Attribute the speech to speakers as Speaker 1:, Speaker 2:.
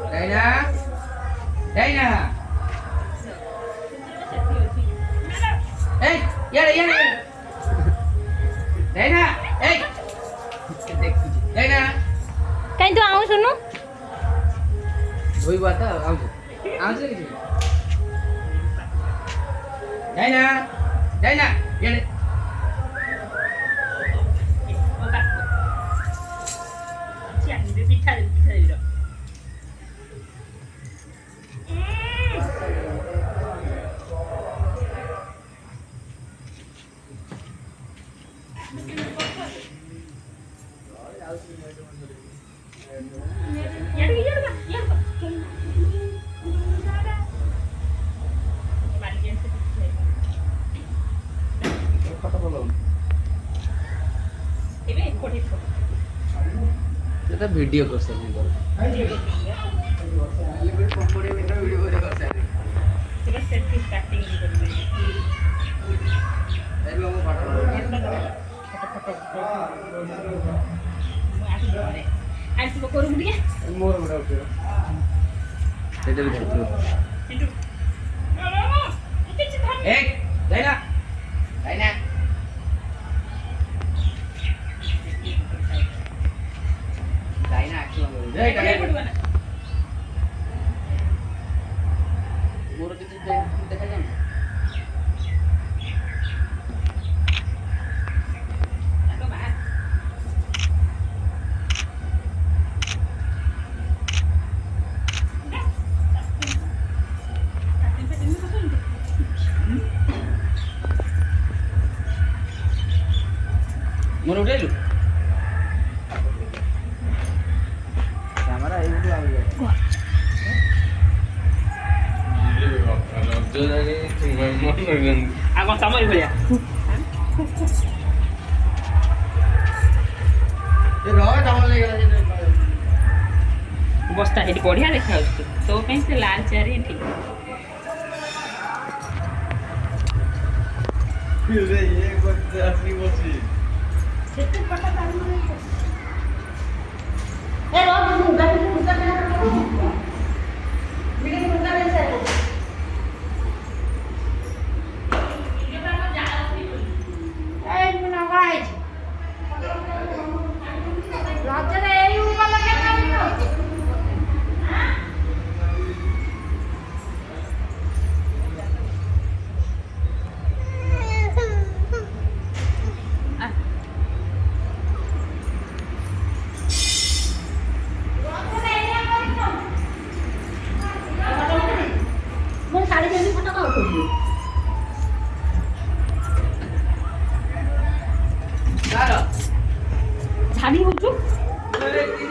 Speaker 1: Dayna. Dayna. Hey, ya. Dayna, hey. Dayna.
Speaker 2: कहीं तो आऊँ सुनो
Speaker 1: वही बात है आऊँ से किसी Dayna. Dayna, ya. এটা ভিডিও করছে আমি বল পকড়ে ভিডিও করে করছে এটা সেট কি স্টার্টিং করবে এই বাবু ফটো আর কি করব দিয়ে মোর মোর উঠে এটা भी देखो एक जाइना जाइना जाइना जय जाइना मोर किछ देखा जाम मोर उठेलु कैमरा ए वीडियो आ गया जो जाने तुम मन आगो समझ भैया ये रहा चावल ले गया बस्ता हेडी बढ़िया देखा तो कहीं से लाल चारी ठीक ये कोई असली मछली ए रो मुंगा मुंगा